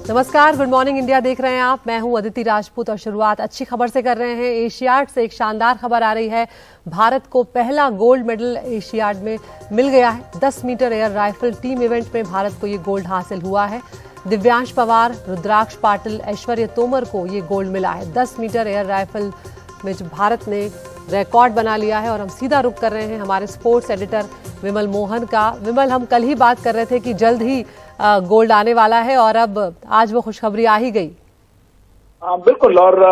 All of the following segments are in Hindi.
नमस्कार, गुड मॉर्निंग इंडिया देख रहे हैं आप। मैं हूं अदिति राजपूत और शुरुआत अच्छी खबर से कर रहे हैं। एशियाड से एक शानदार खबर आ रही है। भारत को पहला गोल्ड मेडल एशियाड में मिल गया है। 10 metre air rifle team event में भारत को ये गोल्ड हासिल हुआ है। दिव्यांश पवार, रुद्राक्ष पाटिल, ऐश्वर्य तोमर को ये गोल्ड मिला है। 10 मीटर एयर राइफल में जो भारत ने रिकॉर्ड बना लिया है। और हम सीधा रुख कर रहे हैं हमारे स्पोर्ट्स एडिटर विमल मोहन का। विमल, हम कल ही बात कर रहे थे कि जल्द ही गोल्ड आने वाला है और अब आज वो खुशखबरी आ ही गई। हाँ बिल्कुल। और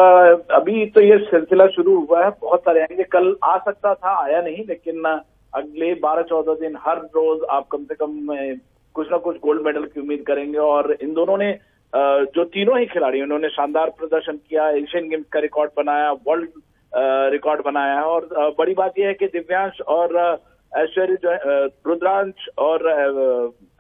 अभी तो ये सिलसिला शुरू हुआ है। बहुत सारे आएंगे, कल आ सकता था, आया नहीं, लेकिन अगले 12-14 दिन हर रोज आप कम से कम कुछ ना कुछ गोल्ड मेडल की उम्मीद करेंगे। और इन दोनों ने जो तीनों ही खिलाड़ी, उन्होंने शानदार प्रदर्शन किया, एशियन गेम्स का रिकॉर्ड बनाया, वर्ल्ड रिकॉर्ड बनाया है। और बड़ी बात यह है कि दिव्यांश और ऐश्वर्य जो है, रुद्रांश और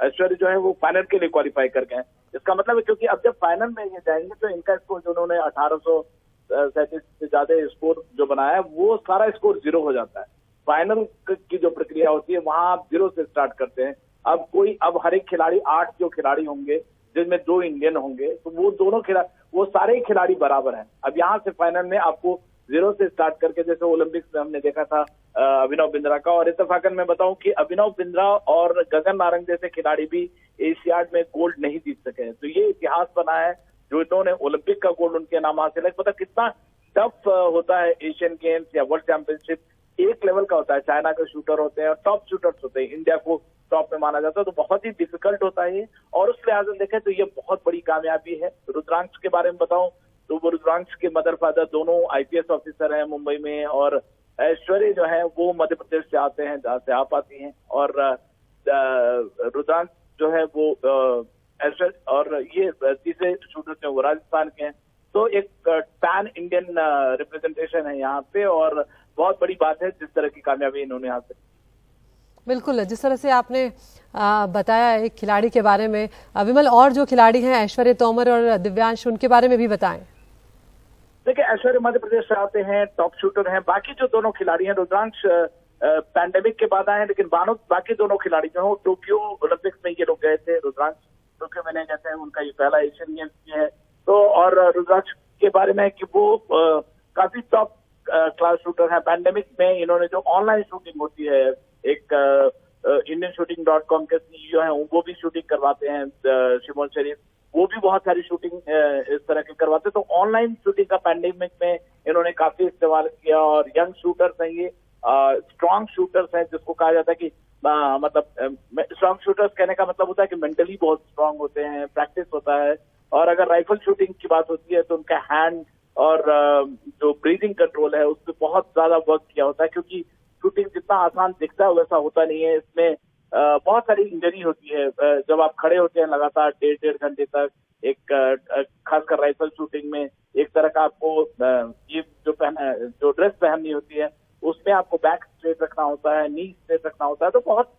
ऐश्वर्य जो है वो फाइनल के लिए क्वालिफाई कर गए हैं। इसका मतलब है क्योंकि अब जब फाइनल में ये जाएंगे तो इनका स्कोर जो उन्होंने 1837 से ज्यादा स्कोर जो बनाया है वो सारा स्कोर 0 हो जाता है। फाइनल की जो प्रक्रिया होती है वहां आप 0 से स्टार्ट करते हैं। अब हर एक खिलाड़ी 8 जो खिलाड़ी होंगे जिनमें 2 इंडियन होंगे, तो वो दोनों खिलाड़ी, वो सारे खिलाड़ी बराबर हैं। अब यहाँ से फाइनल में आपको 0 से स्टार्ट करके, जैसे ओलंपिक्स में हमने देखा था अभिनव बिंद्रा का। और इत्तेफाकन मैं बताऊं कि अभिनव बिंद्रा और गगन नारंग जैसे खिलाड़ी भी एशियाड में गोल्ड नहीं जीत सके। तो ये इतिहास बना है जो इन्होंने ओलंपिक का गोल्ड उनके नाम हासिल है। पता कितना टफ होता है एशियन गेम्स या वर्ल्ड चैंपियनशिप, एक लेवल का होता है। चाइना के शूटर होते हैं और टॉप शूटर्स होते हैं, इंडिया को टॉप में माना जाता है, तो बहुत ही डिफिकल्ट होता है ये। और उस लिहाज से देखें तो ये बहुत बड़ी कामयाबी है। रुद्रांश के बारे में बताऊं तो वो रुद्रांश के मदर फादर दोनों IPS ऑफिसर हैं मुंबई में, और ऐश्वर्य जो है वो मध्य प्रदेश से आते हैं, जहाँ से आप आती हैं। और रुद्रांश जो है वो ऐश्वर्य और ये तीसरे शूटर जो वो राजस्थान के हैं। तो एक पैन इंडियन रिप्रेजेंटेशन है यहाँ पे, और बहुत बड़ी बात है जिस तरह की कामयाबी इन्होंने हासिल। बिल्कुल, जिस तरह से आपने बताया एक खिलाड़ी के बारे में, विमल और जो खिलाड़ी हैं ऐश्वर्य तोमर और दिव्यांश, उनके बारे में भी बताएं। देखिए, ऐश्वर्य मध्य प्रदेश से आते हैं, टॉप शूटर हैं। बाकी जो दोनों खिलाड़ी हैं, रुद्रांश पैंडेमिक के बाद आए हैं, लेकिन बाकी दोनों खिलाड़ी जो है टोक्यो ओलंपिक्स में ये लोग गए थे। रुद्रांश टोक्यो में नहीं गए थे, उनका ये पहला एशियन गेम्स है। तो और रुद्रांश के बारे में कि वो काफी टॉप क्लास शूटर है। पैंडेमिक में इन्होंने जो ऑनलाइन शूटिंग होती है, एक indianshooting.com के CEO हैं, वो भी शूटिंग करवाते हैं, शिमोन शरीफ, वो भी बहुत सारी शूटिंग इस तरह की करवाते हैं। तो ऑनलाइन शूटिंग का पैंडेमिक में इन्होंने काफी इस्तेमाल किया। और यंग शूटर्स हैं ये, स्ट्रॉन्ग शूटर्स हैं, जिसको कहा जाता है कि मतलब स्ट्रॉन्ग शूटर्स कहने का मतलब होता है कि मेंटली बहुत स्ट्रॉन्ग होते हैं, प्रैक्टिस होता है। और अगर राइफल शूटिंग की बात होती है तो उनका हैंड और जो ब्रीदिंग कंट्रोल है उस पर बहुत ज्यादा वर्क किया होता है, क्योंकि शूटिंग जितना आसान दिखता है वैसा होता नहीं है। इसमें बहुत सारी इंजरी होती है जब आप खड़े होते हैं लगातार 1.5 घंटे तक। एक खासकर राइफल शूटिंग में एक तरह का आपको ये जो ड्रेस पहननी होती है उसमें आपको बैक स्ट्रेट रखना होता है, नी स्ट्रेट रखना होता है। तो बहुत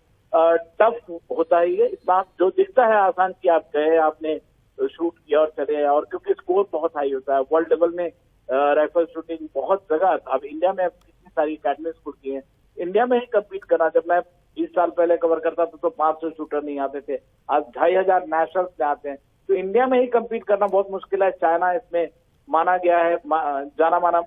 टफ होता है ये। इतना जो दिखता है आसान कि आप गए, आपने शूट किया और चले, और क्योंकि स्कोर बहुत हाई होता है वर्ल्ड लेवल में। राइफल शूटिंग बहुत जगह, अब इंडिया में कितनी सारी अकेडमी खुल गई है। इंडिया में ही कम्पीट करना, जब मैं 20 साल पहले कवर करता था तो 500 शूटर नहीं आते थे, आज 2500 नेशनल्स में आते हैं। तो इंडिया में ही कम्पीट करना बहुत मुश्किल है। चाइना इसमें माना गया है, जाना माना।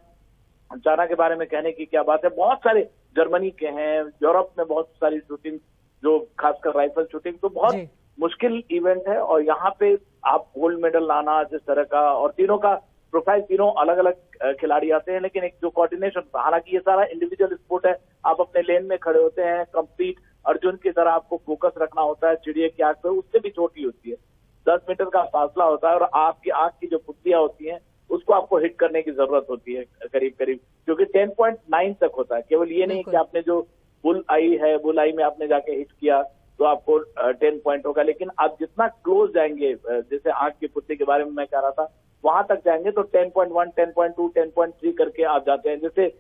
चाइना के बारे में कहने की क्या बात है, बहुत सारे जर्मनी के हैं, यूरोप में बहुत सारी शूटिंग, जो खासकर राइफल शूटिंग, तो बहुत मुश्किल इवेंट है। और यहाँ पे आप गोल्ड मेडल लाना जिस तरह का, और तीनों का प्रोफाइल, तीनों अलग अलग खिलाड़ी आते हैं, लेकिन एक जो कोऑर्डिनेशन, हालांकि ये सारा इंडिविजुअल स्पोर्ट है, आप अपने लेन में खड़े होते हैं, कंप्लीट अर्जुन की तरह आपको फोकस रखना होता है चिड़िया की आंख पे, उससे भी छोटी होती है। 10 मीटर का फासला होता है, और आपकी आंख की जो पुत्तियां होती हैं उसको आपको हिट करने की जरूरत होती है करीब करीब, क्योंकि 10.9 तक होता है। केवल ये नहीं कि आपने जो बुल आई है, बुल आई में आपने जाके हिट किया तो आपको 10 पॉइंट होगा, लेकिन आप जितना क्लोज जाएंगे, जैसे आंख की पुत्ती के बारे में मैं कह रहा था, वहां तक जाएंगे तो 10.1, 10.2, 10.3 करके आप जाते हैं। जैसे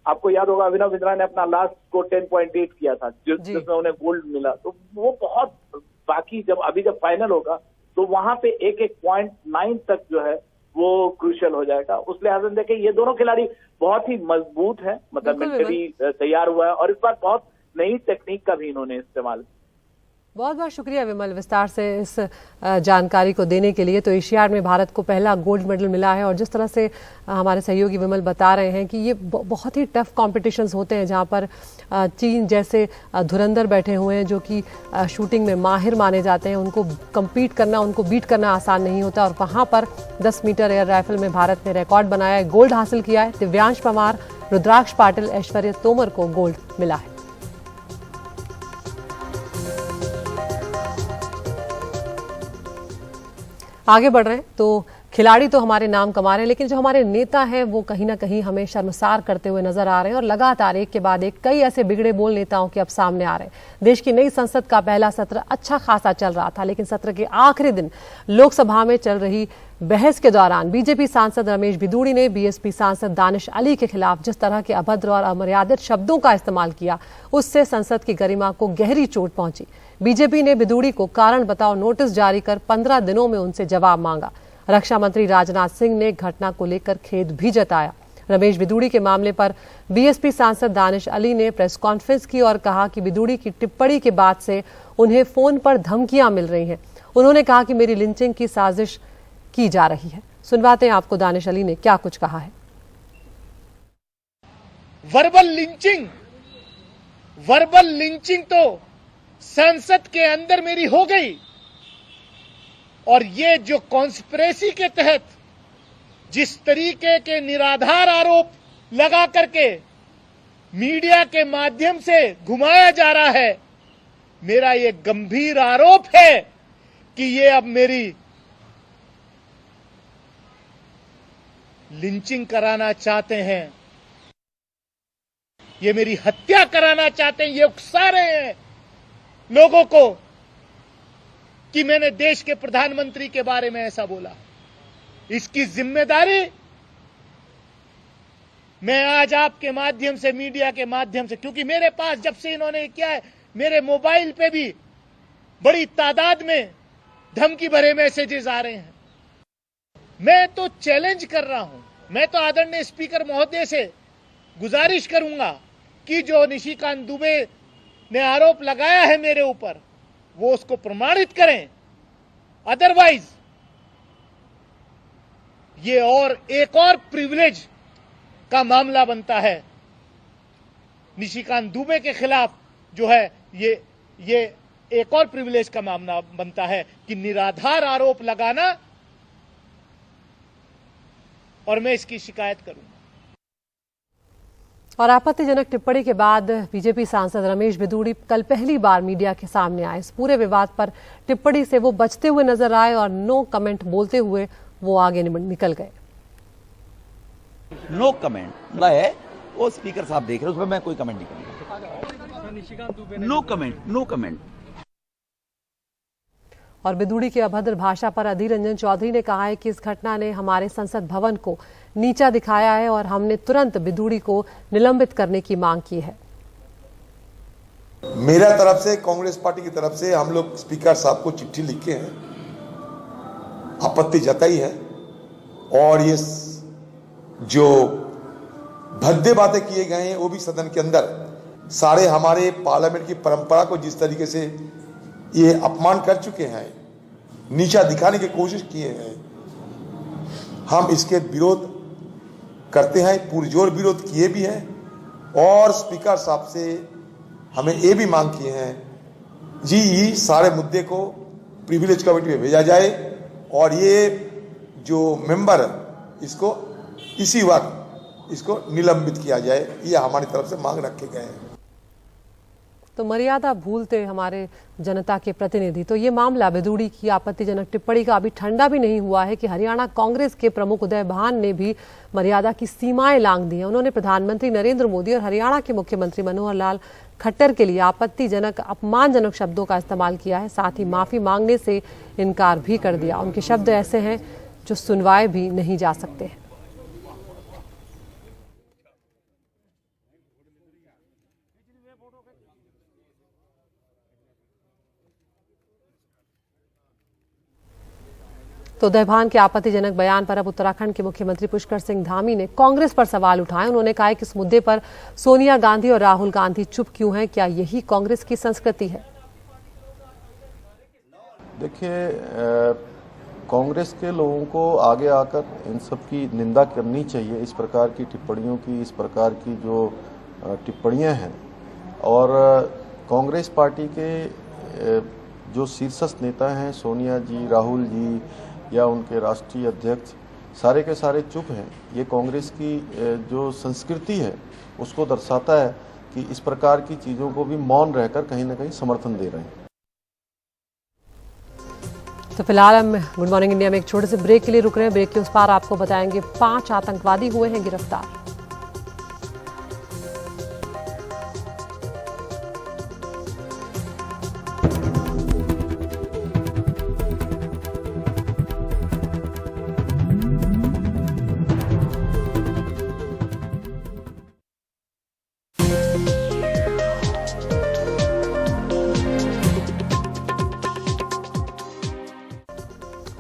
आपको याद होगा अभिनव बिंद्रा ने अपना लास्ट स्कोर 10.8 किया था, जिसमें उन्हें गोल्ड मिला। तो वो बहुत, बाकी जब फाइनल होगा तो वहां पे एक 0.9 तक जो है वो क्रूशियल हो जाएगा। उस लिहाज से देखिए, ये दोनों खिलाड़ी बहुत ही मजबूत है, मतलब मेंटली तैयार हुआ है, और इस बार बहुत नई टेक्निक का भी इन्होंने इस्तेमाल। बहुत बहुत शुक्रिया विमल, विस्तार से इस जानकारी को देने के लिए। तो एशियाड में भारत को पहला गोल्ड मेडल मिला है और जिस तरह से हमारे सहयोगी विमल बता रहे हैं कि ये बहुत ही टफ कॉम्पिटिशन्स होते हैं जहां पर चीन जैसे धुरंधर बैठे हुए हैं जो कि शूटिंग में माहिर माने जाते हैं, उनको कम्पीट करना, उनको बीट करना आसान नहीं होता। और वहां पर 10 मीटर एयर राइफल में भारत ने रिकॉर्ड बनाया है, गोल्ड हासिल किया है। दिव्यांश परमार, रुद्राक्ष पाटिल, ऐश्वर्य तोमर को गोल्ड मिला है। आगे बढ़ रहे हैं तो खिलाड़ी तो हमारे नाम कमा रहे हैं, लेकिन जो हमारे नेता हैं वो कहीं ना कहीं हमें शर्मसार करते हुए नजर आ रहे हैं और लगातार एक के बाद एक कई ऐसे बिगड़े बोल नेताओं के अब सामने आ रहे हैं। देश की नई संसद का पहला सत्र अच्छा खासा चल रहा था, लेकिन सत्र के आखिरी दिन लोकसभा में चल रही बहस के दौरान बीजेपी सांसद रमेश बिदूड़ी ने बीएसपी सांसद दानिश अली के खिलाफ जिस तरह के अभद्र और अमर्यादित शब्दों का इस्तेमाल किया, उससे संसद की गरिमा को गहरी चोट पहुंची। बीजेपी ने बिदूड़ी को कारण बताओ नोटिस जारी कर 15 दिनों में उनसे जवाब मांगा। रक्षा मंत्री राजनाथ सिंह ने घटना को लेकर खेद भी जताया। रमेश बिदूड़ी के मामले पर बीएसपी सांसद दानिश अली ने प्रेस कॉन्फ्रेंस की और कहा कि बिदूड़ी की टिप्पणी के बाद से उन्हें फोन पर धमकियां मिल रही हैं। उन्होंने कहा कि मेरी लिंचिंग की साजिश की जा रही है। सुनवाते हैं आपको दानिश अली ने क्या कुछ कहा है। वर्बल लिंचिंग तो संसद के अंदर मेरी हो गई, और ये जो कॉन्स्पिरेसी के तहत जिस तरीके के निराधार आरोप लगा करके मीडिया के माध्यम से घुमाया जा रहा है, मेरा ये गंभीर आरोप है कि ये अब मेरी लिंचिंग कराना चाहते हैं, ये मेरी हत्या कराना चाहते हैं, ये उकसा रहे हैं लोगों को कि मैंने देश के प्रधानमंत्री के बारे में ऐसा बोला। इसकी जिम्मेदारी मैं आज आपके माध्यम से, मीडिया के माध्यम से, क्योंकि मेरे पास जब से इन्होंने किया है, मेरे मोबाइल पे भी बड़ी तादाद में धमकी भरे मैसेजेस आ रहे हैं। मैं तो चैलेंज कर रहा हूं, मैं तो आदरणीय स्पीकर महोदय से गुजारिश करूंगा कि जो निशिकांत दुबे ने आरोप लगाया है मेरे ऊपर, वो उसको प्रमाणित करें। अदरवाइज ये और एक और प्रिविलेज का मामला बनता है। निशिकांत दुबे के खिलाफ जो है ये एक और प्रिविलेज का मामला बनता है कि निराधार आरोप लगाना, और मैं इसकी शिकायत करूंगा। और आपत्तिजनक टिप्पणी के बाद बीजेपी सांसद रमेश बिदूड़ी कल पहली बार मीडिया के सामने आए। इस पूरे विवाद पर टिप्पणी से वो बचते हुए नजर आए और नो कमेंट बोलते हुए वो आगे निकल गए। नो कमेंट है, वो स्पीकर साहब देख रहे हैं, उसमें मैं कोई कमेंट नहीं करूंगा। No comment, no comment. और बिदूड़ी की अभद्र भाषा पर अधीर रंजन चौधरी ने कहा है कि इस घटना ने हमारे संसद भवन को नीचा दिखाया है और हमने तुरंत बिदूड़ी को निलंबित करने की मांग की है। मेरा तरफ से, कांग्रेस पार्टी की तरफ से हम लोग स्पीकर साहब को चिट्ठी लिख के हैं, आपत्ति जताई है, और ये जो भद्दे बातें किए गए हैं वो भी सदन के अंदर सारे हमारे पार्लियामेंट की परंपरा को जिस तरीके से ये अपमान कर चुके हैं, नीचा दिखाने की कोशिश किए हैं, हम इसके विरोध करते हैं, पुरजोर विरोध किए भी हैं। और स्पीकर साहब से हमें ये भी मांग किए हैं जी, ये सारे मुद्दे को प्रिविलेज कमेटी में भेजा जाए और ये जो मेंबर इसको इसी वक्त इसको निलंबित किया जाए, ये हमारी तरफ से मांग रखे गए हैं। तो मर्यादा भूलते हमारे जनता के प्रतिनिधि। तो ये मामला बिदूड़ी की आपत्तिजनक टिप्पणी का अभी ठंडा भी नहीं हुआ है कि हरियाणा कांग्रेस के प्रमुख उदय भान ने भी मर्यादा की सीमाएं लांघ दी हैं। उन्होंने प्रधानमंत्री नरेंद्र मोदी और हरियाणा के मुख्यमंत्री मनोहर लाल खट्टर के लिए आपत्तिजनक, अपमानजनक शब्दों का इस्तेमाल किया है। साथ ही माफी मांगने से इनकार भी कर दिया। उनके शब्द ऐसे हैं जो सुनवाए भी नहीं जा सकते हैं। तो उदय भान के आपत्तिजनक बयान पर अब उत्तराखंड के मुख्यमंत्री पुष्कर सिंह धामी ने कांग्रेस पर सवाल उठाए। उन्होंने कहा कि इस मुद्दे पर सोनिया गांधी और राहुल गांधी चुप क्यों हैं? क्या यही कांग्रेस की संस्कृति है? देखिए, कांग्रेस के लोगों को आगे आकर इन सब की निंदा करनी चाहिए। इस प्रकार की टिप्पणियों की, इस प्रकार की जो टिप्पणियां हैं, और कांग्रेस पार्टी के जो शीर्षस्थ नेता हैं, सोनिया जी, राहुल जी या उनके राष्ट्रीय अध्यक्ष, सारे के सारे चुप हैं। ये कांग्रेस की जो संस्कृति है उसको दर्शाता है कि इस प्रकार की चीज़ों को भी मौन रहकर कहीं ना कहीं समर्थन दे रहे हैं। तो फिलहाल हम गुड मॉर्निंग इंडिया में एक छोटे से ब्रेक के लिए रुक रहे हैं। ब्रेक के उस पार आपको बताएंगे 5 आतंकवादी हुए हैं गिरफ्तार।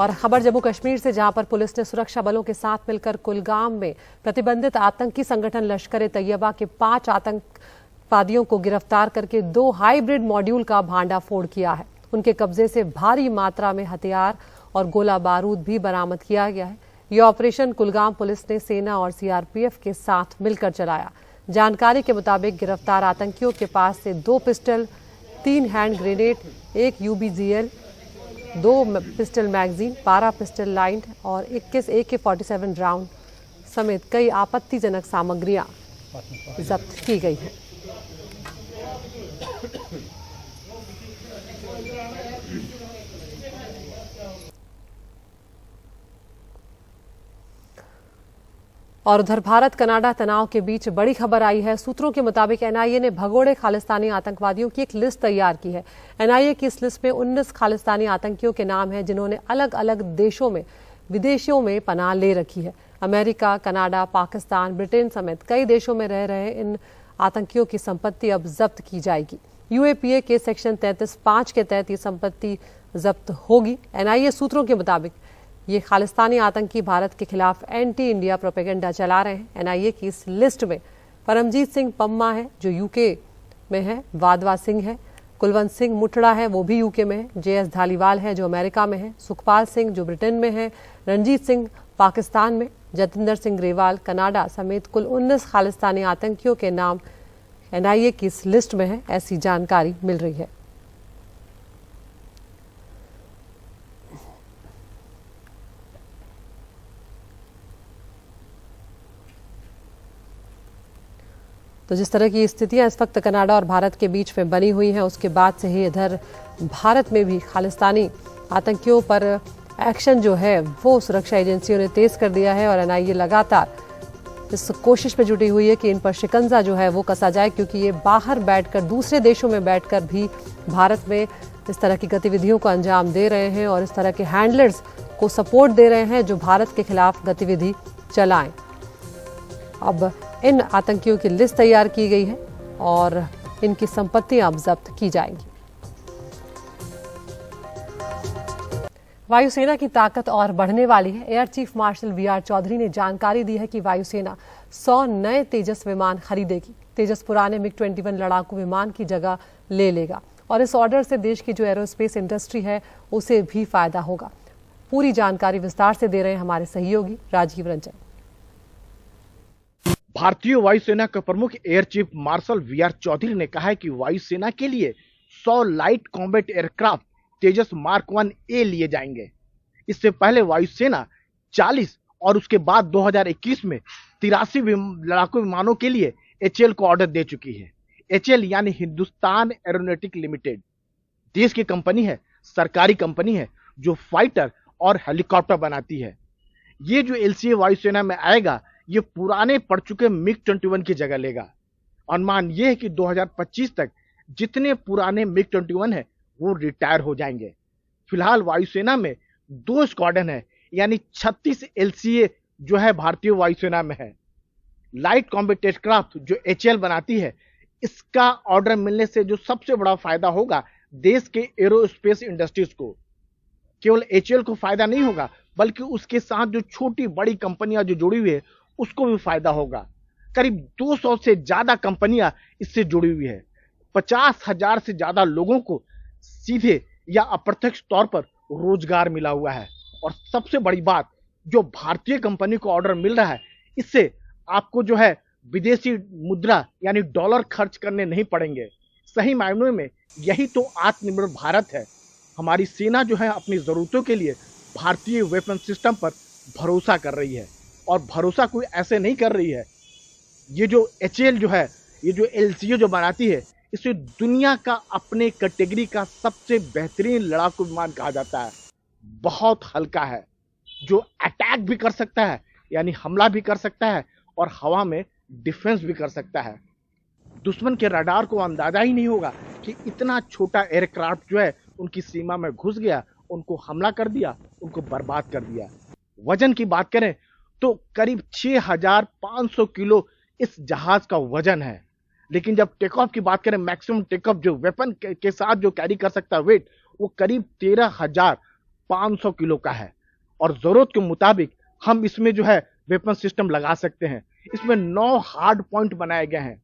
और खबर जम्मू कश्मीर से, जहां पर पुलिस ने सुरक्षा बलों के साथ मिलकर कुलगाम में प्रतिबंधित आतंकी संगठन लश्कर ए तैयबा के 5 आतंकवादियों को गिरफ्तार करके 2 हाइब्रिड मॉड्यूल का भांडाफोड़ किया है। उनके कब्जे से भारी मात्रा में हथियार और गोला बारूद भी बरामद किया गया है। यह ऑपरेशन कुलगाम पुलिस ने सेना और सीआरपीएफ के साथ मिलकर चलाया। जानकारी के मुताबिक गिरफ्तार आतंकियों के पास से 2 pistol, 3 hand grenade, 1 UBGL, 2 pistol magazine, 12 pistol lined और 21 AK-47 राउंड समेत कई आपत्तिजनक सामग्रियां जब्त की गई हैं। और उधर भारत कनाडा तनाव के बीच बड़ी खबर आई है। सूत्रों के मुताबिक एनआईए ने भगोड़े खालिस्तानी आतंकवादियों की एक लिस्ट तैयार की है। एनआईए की इस लिस्ट में 19 खालिस्तानी आतंकियों के नाम हैं, जिन्होंने अलग अलग देशों में, विदेशों में पनाह ले रखी है। अमेरिका, कनाडा, पाकिस्तान, ब्रिटेन समेत कई देशों में रह रहे इन आतंकियों की संपत्ति अब जब्त की जाएगी। यूएपीए के सेक्शन 33(5) के तहत ये संपत्ति जब्त होगी। एनआईए सूत्रों के मुताबिक ये खालिस्तानी आतंकी भारत के खिलाफ एंटी इंडिया प्रोपेगेंडा चला रहे हैं। एनआईए की इस लिस्ट में परमजीत सिंह पम्मा है, जो यूके में है, वाधवा सिंह है, कुलवंत सिंह मुठड़ा है, वो भी यूके में है, जेएस धालीवाल है जो अमेरिका में है, सुखपाल सिंह जो ब्रिटेन में है, रणजीत सिंह पाकिस्तान में, जतिंदर सिंह ग्रेवाल कनाडा समेत कुल 19 खालिस्तानी आतंकियों के नाम एनआईए की इस लिस्ट में है, ऐसी जानकारी मिल रही है। तो जिस तरह की स्थितियां इस वक्त कनाडा और भारत के बीच में बनी हुई हैं, उसके बाद से ही इधर भारत में भी खालिस्तानी आतंकियों पर एक्शन जो है वो सुरक्षा एजेंसियों ने तेज कर दिया है। और एनआईए लगातार इस कोशिश में जुटी हुई है कि इन पर शिकंजा जो है वो कसा जाए, क्योंकि ये बाहर बैठकर, दूसरे देशों में बैठकर भी भारत में इस तरह की गतिविधियों को अंजाम दे रहे हैं और इस तरह के हैंडलर्स को सपोर्ट दे रहे हैं जो भारत के खिलाफ गतिविधि चलाएं। अब इन आतंकियों की लिस्ट तैयार की गई है और इनकी संपत्तियां अब जब्त की जाएंगी। वायुसेना की ताकत और बढ़ने वाली है। Air chief marshal VR Chaudhary ने जानकारी दी है कि वायुसेना 100 नए तेजस विमान खरीदेगी। तेजस पुराने MiG-21 लड़ाकू विमान की जगह ले लेगा और इस ऑर्डर से देश की जो एरोस्पेस इंडस्ट्री है उसे भी फायदा होगा। पूरी जानकारी विस्तार से दे रहे हैं हमारे सहयोगी राजीव रंजन। भारतीय वायुसेना के प्रमुख air chief marshal VR Chaudhary ने कहा है कि वायुसेना के लिए 100 light combat aircraft Tejas mark 1A लिए जाएंगे। इससे पहले वायुसेना 40 और उसके बाद 2021 में 83 लड़ाकू विमानों के लिए HAL को ऑर्डर दे चुकी है। HAL यानी हिंदुस्तान एरोनॉटिक लिमिटेड देश की कंपनी है, सरकारी कंपनी है जो फाइटर और हेलीकॉप्टर बनाती है। ये जो LCA वायुसेना में आएगा, ये पुराने पड़ चुके MiG-21 की जगह लेगा। अनुमान ये है कि 2025 तक जितने पुराने MiG-21 है वो रिटायर हो जाएंगे। फिलहाल वायुसेना में 2 स्क्वाड्रन है, यानी 36 LCA जो है भारतीय वायुसेना में है। लाइट कॉम्बैट एयरक्राफ्ट जो HAL बनाती है, इसका ऑर्डर मिलने से जो सबसे बड़ा फायदा होगा देश के एरोस्पेस इंडस्ट्रीज को। केवल HAL को फायदा नहीं होगा, बल्कि उसके साथ जो छोटी बड़ी कंपनियां जो जुड़ी हुई है उसको भी फायदा होगा। करीब 200 से ज्यादा कंपनियां इससे जुड़ी हुई है। 50,000 से ज्यादा लोगों को सीधे या अप्रत्यक्ष तौर पर रोजगार मिला हुआ है। और सबसे बड़ी बात, जो भारतीय कंपनी को ऑर्डर मिल रहा है, इससे आपको जो है विदेशी मुद्रा यानी डॉलर खर्च करने नहीं पड़ेंगे। सही मायनों में यही तो आत्मनिर्भर भारत है। हमारी सेना जो है अपनी जरूरतों के लिए भारतीय वेपन सिस्टम पर भरोसा कर रही है, और भरोसा कोई ऐसे नहीं कर रही है। ये जो HAL जो है, ये जो LCA जो बनाती है, इसे दुनिया का अपने कैटेगरी का सबसे बेहतरीन लड़ाकू विमान कहा जाता है। बहुत हल्का है, जो अटैक भी कर सकता है यानी हमला भी कर सकता है, और हवा में डिफेंस भी कर सकता है। दुश्मन के रडार को अंदाजा ही नहीं होगा कि इतना छोटा एयरक्राफ्ट जो है उनकी सीमा में घुस गया, उनको हमला कर दिया, उनको बर्बाद कर दिया। वजन की बात करें तो करीब 6500 किलो इस जहाज का वजन है। लेकिन जब टेक ऑफ की बात करें, मैक्सिमम टेक ऑफ जो वेपन के साथ जो कैरी कर सकता है वेट, वो करीब 13,500 किलो का है। और जरूरत के मुताबिक हम इसमें जो है वेपन सिस्टम लगा सकते हैं। इसमें 9 हार्ड पॉइंट बनाए गए हैं।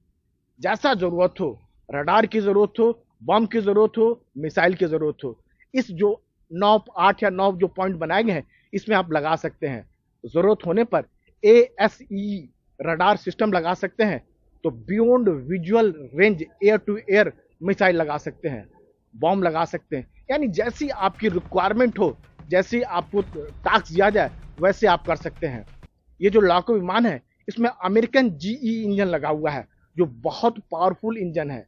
जैसा जरूरत हो, रडार की जरूरत हो, बम की जरूरत हो, मिसाइल की जरूरत हो, इस जो 8 या 9 जो पॉइंट बनाए गए हैं, इसमें आप लगा सकते हैं। जरूरत होने पर ASE रडार सिस्टम लगा सकते हैं, तो beyond visual range air to air missile लगा सकते हैं, बॉम्ब लगा सकते हैं। यानी जैसी आपकी रिक्वायरमेंट हो, जैसी आपको टास्क दिया जाए, वैसे आप कर सकते हैं। ये जो लड़ाकू विमान है, इसमें अमेरिकन GE इंजन लगा हुआ है, जो बहुत पावरफुल इंजन है।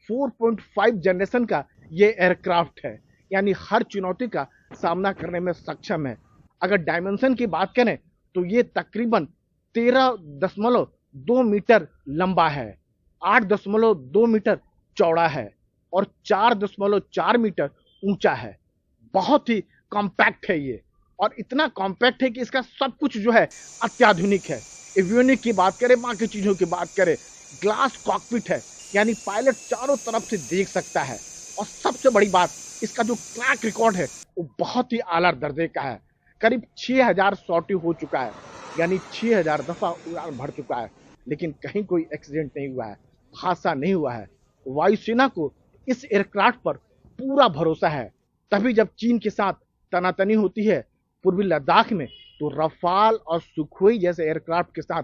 4.5 जनरेशन का ये एयरक्राफ्ट है, यानी हर चुनौती का सामना करने में सक्षम है। अगर डायमेंशन की बात करें तो ये तकरीबन 13.2 मीटर लंबा है, 8.2 मीटर चौड़ा है, और 4.4 मीटर ऊंचा है। बहुत ही कॉम्पैक्ट है ये, और इतना कॉम्पैक्ट है कि इसका सब कुछ जो है अत्याधुनिक है। एवियोनिक की बात करें, बाकी चीजों की बात करें, ग्लास कॉकपिट है, यानी पायलट चारों तरफ से देख सकता है। और सबसे बड़ी बात, इसका जो ट्रैक रिकॉर्ड है वो बहुत ही आला दर्जे का है। करीब 6000 सॉर्टी हो चुका है, यानी 6000 दफा उड़ान भर चुका है, लेकिन कहीं कोई एक्सीडेंट नहीं हुआ है, हादसा नहीं हुआ है। वायुसेना को इस एयरक्राफ्ट पर पूरा भरोसा है। तभी जब चीन के साथ तनातनी होती है पूर्वी लद्दाख में, तो रफाल और सुखोई जैसे एयरक्राफ्ट के साथ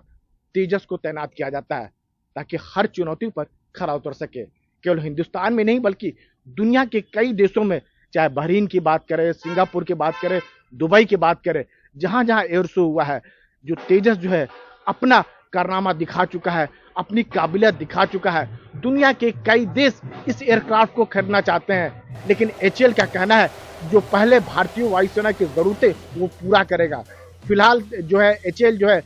तेजस को तैनात किया जाता है, ताकि हर चुनौती पर खरा उतर सके। केवल हिंदुस्तान में नहीं, बल्कि दुनिया के कई देशों में, चाहे बहरीन की बात करें, सिंगापुर की बात करें, दुबई की बात करें, जहां जहां एयर शो हुआ है, जो तेजस जो है अपना कारनामा दिखा चुका है, अपनी काबिलियत दिखा चुका है। दुनिया के कई देश इस एयरक्राफ्ट को खरीदना चाहते हैं, लेकिन HAL का कहना है जो पहले भारतीय वायुसेना की जरूरतें वो पूरा करेगा। फिलहाल जो है HAL जो है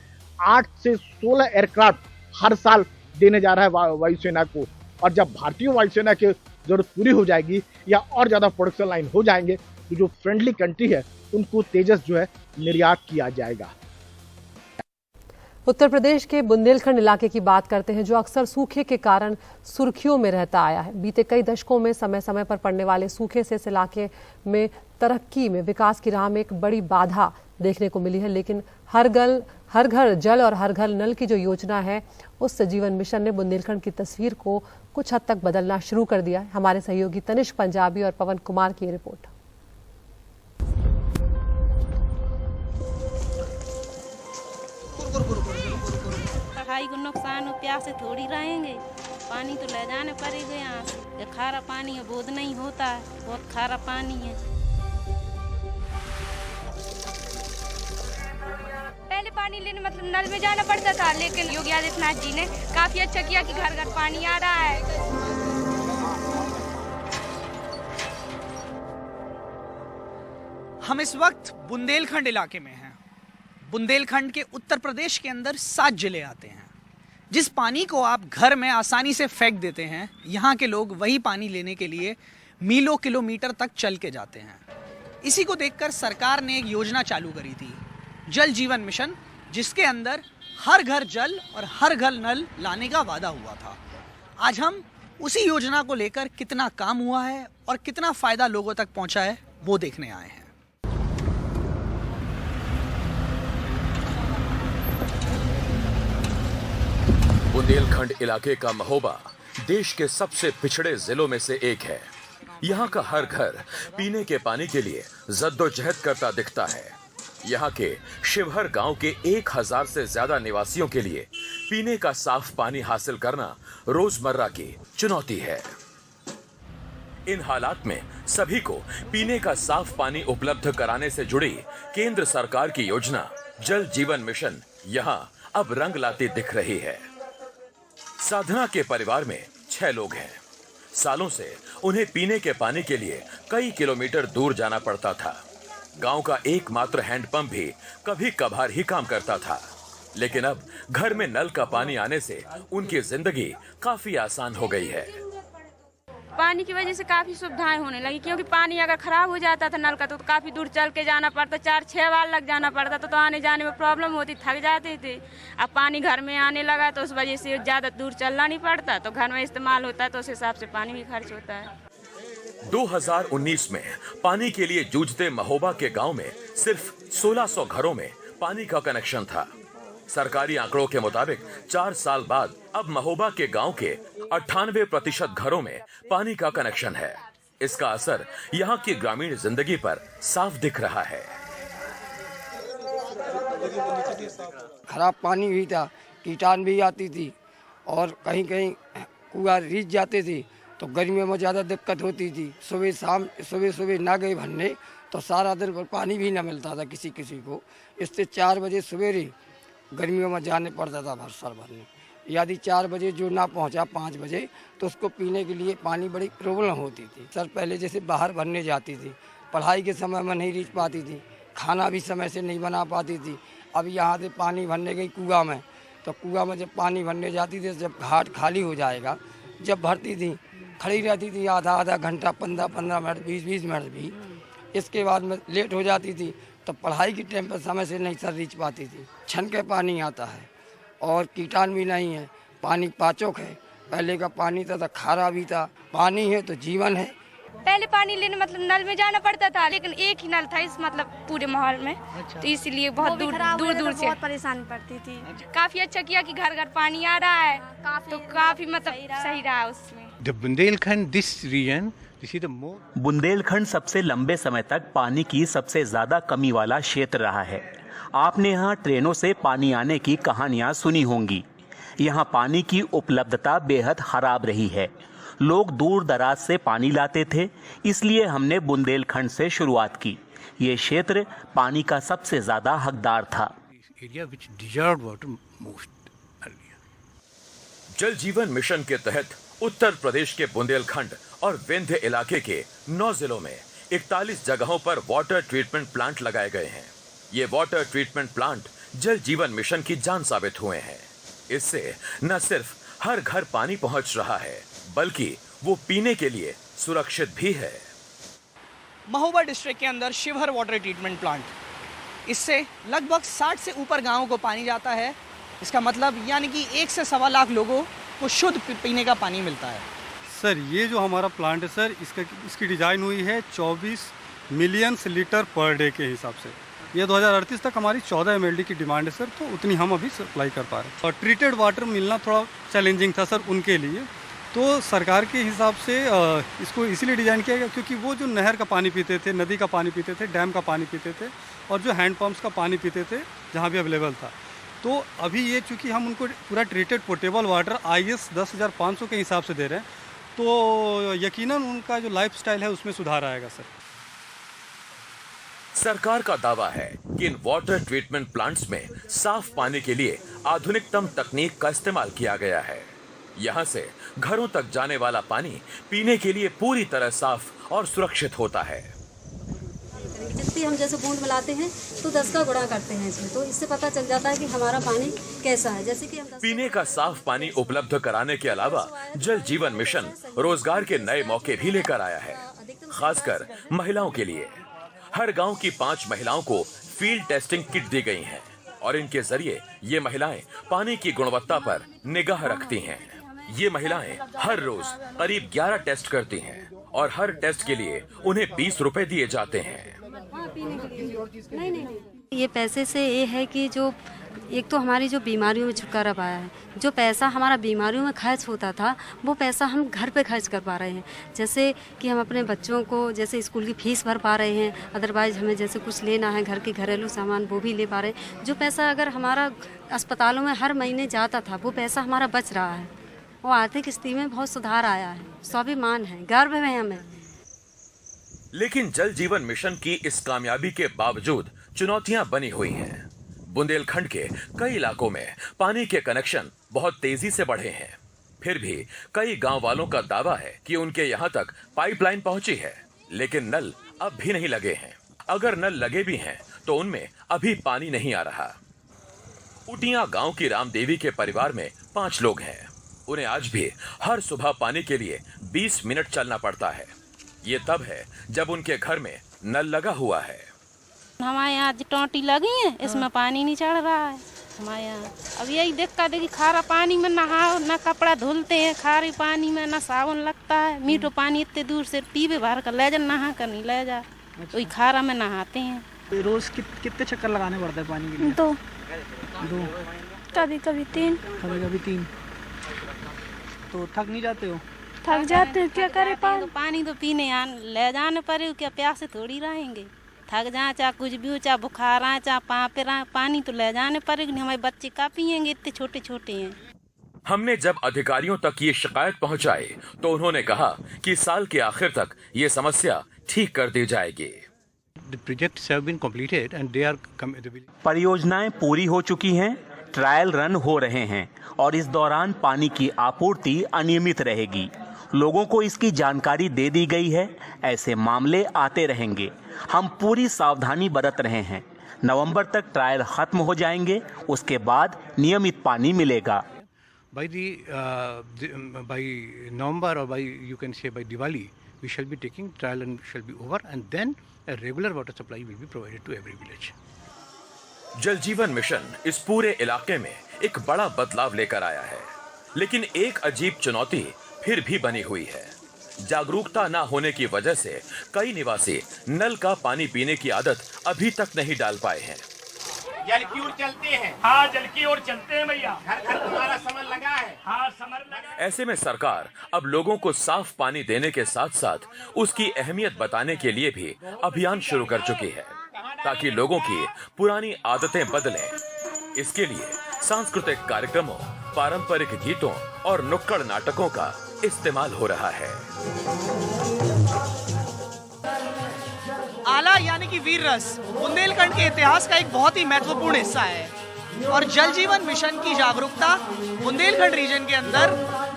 8 से 16 एयरक्राफ्ट हर साल देने जा रहा है वायुसेना को, और जब भारतीय वायुसेना की जरूरत पूरी हो जाएगी या और ज्यादा प्रोडक्शन लाइन हो जाएंगे, तो जो फ्रेंडली कंट्री है उनको तेजस जो है निर्यात किया जाएगा। उत्तर प्रदेश के बुंदेलखंड इलाके की बात करते हैं, जो अक्सर सूखे के कारण सुर्खियों में रहता आया है। बीते कई दशकों में समय समय पर पड़ने वाले सूखे से इस इलाके में तरक्की में, विकास की राह में एक बड़ी बाधा देखने को मिली है। लेकिन हर घर जल और हर घर नल की जो योजना है, उस जीवन मिशन ने बुंदेलखंड की तस्वीर को कुछ हद तक बदलना शुरू कर दिया है। हमारे सहयोगी तनिष्क पंजाबी और पवन कुमार की रिपोर्ट। पढ़ाई को नुकसान हो, प्यासे थोड़ी रहेंगे, पानी तो ले जाने पड़ेगा यहाँ से। खारा पानी है, बोध नहीं होता है, बहुत खारा पानी है। पहले पानी लेने मतलब नल में जाना पड़ता था, लेकिन योगी आदित्यनाथ जी ने काफी अच्छा किया कि घर घर पानी आ रहा है। हम इस वक्त बुंदेलखंड इलाके में हैं। बुंदेलखंड के उत्तर प्रदेश के अंदर 7 जिले आते हैं। जिस पानी को आप घर में आसानी से फेंक देते हैं, यहाँ के लोग वही पानी लेने के लिए मीलों किलोमीटर तक चल के जाते हैं। इसी को देखकर सरकार ने एक योजना चालू करी थी, जल जीवन मिशन, जिसके अंदर हर घर जल और हर घर नल लाने का वादा हुआ था। आज हम उसी योजना को लेकर कितना काम हुआ है और कितना फायदा लोगों तक पहुंचा है, वो देखने आए हैं। बुंदेलखंड इलाके का महोबा देश के सबसे पिछड़े जिलों में से एक है। यहाँ का हर घर पीने के पानी के लिए जद्दोजहद करता दिखता है। यहाँ के शिवहर गांव के 1000 से ज्यादा निवासियों के लिए पीने का साफ पानी हासिल करना रोजमर्रा की चुनौती है। इन हालात में सभी को पीने का साफ पानी उपलब्ध कराने से जुड़ी केंद्र सरकार की योजना जल जीवन मिशन यहाँ अब रंग लाती दिख रही है। साधना के परिवार में 6 लोग हैं। सालों से उन्हें पीने के पानी के लिए कई किलोमीटर दूर जाना पड़ता था। गांव का एकमात्र हैंडपंप भी कभी कभार ही काम करता था, लेकिन अब घर में नल का पानी आने से उनकी जिंदगी काफी आसान हो गई है। पानी की वजह से काफी सुविधाएं होने लगी, क्योंकि पानी अगर खराब हो जाता था नल का तो काफी दूर चल के जाना पड़ता, 4-6 बार लग जाना पड़ता तो आने जाने में प्रॉब्लम होती, थक जाते थे। अब पानी घर में आने लगा तो उस वजह से ज्यादा दूर चलना नहीं पड़ता, तो घर में इस्तेमाल होता है तो उस हिसाब से पानी भी खर्च होता है। 2019 में पानी के लिए जूझते महोबा के गांव में सिर्फ 1600 घरों में पानी का कनेक्शन था। सरकारी आंकड़ों के मुताबिक 4 साल बाद अब महोबा के गांव के 98% घरों में पानी का कनेक्शन है। इसका असर यहां की ग्रामीण जिंदगी पर साफ दिख रहा है। खराब पानी भी था, कीटाणु भी आती थी और कहीं कहीं कुआं रीच जाते थे तो गर्मियों में ज़्यादा दिक्कत होती थी। सुबह ना गए भरने तो सारा दिन पर पानी भी ना मिलता था किसी को। इससे 4 बजे सवेरे गर्मियों में जाने पड़ता था भरसर भरने। यदि 4 बजे जो ना पहुंचा 5 बजे तो उसको पीने के लिए पानी बड़ी प्रॉब्लम होती थी। सर पहले जैसे बाहर भरने जाती थी, पढ़ाई के समय में नहीं रीच पाती थी, खाना भी समय से नहीं बना पाती थी। अब यहाँ से पानी भरने गई कुआं में, तो कुआं में जब पानी भरने जाती थी, जब घाट खाली हो जाएगा, जब भरती थी खड़ी रहती थी आधा घंटा, 15 मिनट, 20 मिनट भी। इसके बाद में लेट हो जाती थी तो पढ़ाई की टाइम पर समय से नहीं सर रीच पाती थी। छन के पानी आता है और कीटाणु भी नहीं है, पानी पाचक है। पहले का पानी था तो खारा भी था। पानी है तो जीवन है। पहले पानी लेने मतलब नल में जाना पड़ता था, लेकिन एक ही नल था इस मतलब पूरे माहौल में। अच्छा। तो इसलिए बहुत दूर से बहुत परेशानी पड़ती थी। काफी अच्छा किया कि घर घर पानी आ रहा है, तो काफी मतलब सही रहा उसमें। बुंदेलखंड सबसे लंबे समय तक पानी की सबसे ज्यादा कमी वाला क्षेत्र रहा है। आपने यहाँ ट्रेनों से पानी आने की कहानियां सुनी होंगी। यहाँ पानी की उपलब्धता बेहद खराब रही है। लोग दूर दराज से पानी लाते थे, इसलिए हमने बुंदेलखंड से शुरुआत की। ये क्षेत्र पानी का सबसे ज्यादा हकदार था। जल जीवन मिशन के तहत उत्तर प्रदेश के बुंदेलखंड और विंध्य इलाके के 9 जिलों में 41 जगहों पर वाटर ट्रीटमेंट प्लांट लगाए गए हैं। ये वाटर ट्रीटमेंट प्लांट जल जीवन मिशन की जान साबित हुए हैं। इससे न सिर्फ हर घर पानी पहुंच रहा है, बल्कि वो पीने के लिए सुरक्षित भी है। महोबा डिस्ट्रिक्ट के अंदर शिवहर वाटर ट्रीटमेंट प्लांट, इससे लगभग 60 से ऊपर गांवों को पानी जाता है। इसका मतलब यानी कि 1 से 1.25 लाख लोगों को शुद्ध पीने का पानी मिलता है। सर ये जो हमारा प्लांट है सर, इसकी डिजाइन हुई है 24 मिलियन लीटर पर डे के हिसाब से। ये 2038 तक हमारी 14 MLD की डिमांड है सर, तो उतनी हम अभी सप्लाई कर पा रहे हैं। और ट्रीटेड वाटर मिलना थोड़ा चैलेंजिंग था सर उनके लिए, तो सरकार के हिसाब से इसको इसीलिए डिज़ाइन किया गया क्योंकि वो जो नहर का पानी पीते थे, नदी का पानी पीते थे, डैम का पानी पीते थे और जो हैंडपम्प्स का पानी पीते थे जहाँ भी अवेलेबल था, तो अभी ये चूँकि हम उनको पूरा ट्रीटेड पोर्टेबल वाटर IS 10,500 के हिसाब से दे रहे हैं, तो यकीनन उनका जो लाइफस्टाइल है उसमें सुधार आएगा सर। सरकार का दावा है कि इन वाटर ट्रीटमेंट प्लांट्स में साफ पानी के लिए आधुनिकतम तकनीक का इस्तेमाल किया गया है। यहाँ से घरों तक जाने वाला पानी पीने के लिए पूरी तरह साफ और सुरक्षित होता है। जितनी हम जैसे बूंद मिलाते हैं तो 10 का गुणा करते हैं इसमें, तो इससे पता चल जाता है कि हमारा पानी कैसा है। जैसे कि हम पीने का साफ पानी उपलब्ध कराने के अलावा जल जीवन मिशन रोजगार के नए मौके भी लेकर आया है, खासकर महिलाओं के लिए। हर गांव की 5 महिलाओं को फील्ड टेस्टिंग किट दी गई है और इनके जरिए ये महिलाएं पानी की गुणवत्ता पर निगाह रखती हैं। ये महिलाएं हर रोज करीब 11 टेस्ट करती हैं और हर टेस्ट के लिए उन्हें 20 रुपए दिए जाते हैं। ये पैसे से ये है कि जो एक तो हमारी जो बीमारियों में छुटकारा पाया है, जो पैसा हमारा बीमारियों में खर्च होता था वो पैसा हम घर पे खर्च कर पा रहे हैं। जैसे कि हम अपने बच्चों को जैसे स्कूल की फीस भर पा रहे हैं, अदरवाइज़ हमें जैसे कुछ लेना है घर के घरेलू सामान वो भी ले पा रहे हैं। जो पैसा अगर हमारा अस्पतालों में हर महीने जाता था वो पैसा हमारा बच रहा है। वो आर्थिक स्थिति में बहुत सुधार आया है, स्वाभिमान है, गर्व है हमें। लेकिन जल जीवन मिशन की इस कामयाबी के बावजूद चुनौतियां बनी हुई हैं। बुंदेलखंड के कई इलाकों में पानी के कनेक्शन बहुत तेजी से बढ़े हैं। फिर भी कई गांव वालों का दावा है कि उनके यहां तक पाइपलाइन पहुंची है, लेकिन नल अब भी नहीं लगे हैं। अगर नल लगे भी हैं तो उनमें अभी पानी नहीं आ रहा। उटिया गांव की रामदेवी के परिवार में 5 लोग हैं। उन्हें आज भी हर सुबह पानी के लिए 20 मिनट चलना पड़ता है। ये तब है जब उनके घर में नल लगा हुआ है। हमारे यहाँ टोटी लगी है, इसमें पानी नहीं चढ़ रहा है हमारे यहाँ। अब यही दिक्कत है कि खारा पानी में नहाओ, ना कपड़ा धुलते हैं खारे पानी में, ना साबुन लगता है। मीठो पानी इतने दूर से टीबे भर कर ले जा, नहा कर नहीं ले जा, वही खारा में नहाते हैं। रोज कितने चक्कर लगाने पड़ते हैं पानी के लिए? 2 कभी कभी 3। कभी कभी 3। तो थक नहीं जाते हो? थक जाते हैं, क्या करे। पानी तो पीने ले जाने पड़े, क्या प्यासे थोड़ी रहेंगे। थक जाए चाहे कुछ भी हो, चाहे बुखार आए चाहे पापे आए, पानी तो ले जाने पड़ेगा। हमारे बच्चे का पियेंगे, इतने छोटे छोटे हैं। हमने जब अधिकारियों तक ये शिकायत पहुंचाई तो उन्होंने कहा कि साल के आखिर तक ये समस्या ठीक कर दी जाएगी। परियोजनाएं पूरी हो चुकी हैं, ट्रायल रन हो रहे हैं और इस दौरान पानी की आपूर्ति अनियमित रहेगी। लोगों को इसकी जानकारी दे दी गई है। ऐसे मामले आते रहेंगे। हम पूरी सावधानी बरत रहे हैं। नवंबर तक ट्रायल खत्म हो जाएंगे, उसके बाद नियमित पानी मिलेगा। By November or you can say by Diwali, we shall be taking trial and shall be over, and then a regular water supply will be provided to every village. जल जीवन मिशन इस पूरे इलाके में एक बड़ा बदलाव लेकर आया है, लेकिन एक अजीब चुनौती फिर भी बनी हुई है। जागरूकता न होने की वजह से कई निवासी नल का पानी पीने की आदत अभी तक नहीं डाल पाए हैं। जल की ओर चलते हैं। हाँ, जल की ओर चलते हैं भैया। घर घर तुम्हारा समर लगा है। हाँ, समर लगा है। ऐसे में सरकार अब लोगों को साफ पानी देने के साथ साथ उसकी अहमियत बताने के लिए भी अभियान शुरू कर चुकी है, ताकि लोगों की पुरानी आदतें बदलें। इसके लिए सांस्कृतिक कार्यक्रमों, पारंपरिक गीतों और नुक्कड़ नाटकों का इस्तेमाल हो रहा है। आला यानी कि वीर रस बुंदेलखंड के इतिहास का एक बहुत ही महत्वपूर्ण हिस्सा है और जल जीवन मिशन की जागरूकता बुंदेलखंड रीजन के अंदर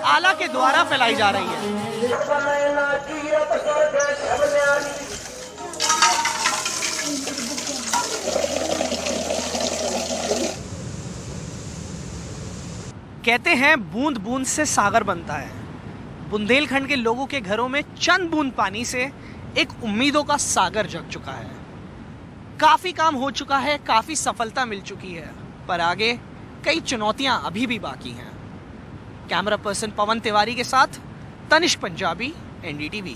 आला के द्वारा फैलाई जा रही है। कहते हैं बूंद बूंद से सागर बनता है। बुंदेलखंड के लोगों के घरों में चंद बूंद पानी से एक उम्मीदों का सागर जग चुका है। काफी काम हो चुका है, काफी सफलता मिल चुकी है, पर आगे कई चुनौतियां अभी भी बाकी हैं। कैमरा पर्सन पवन तिवारी के साथ तनिष्क पंजाबी, NDTV।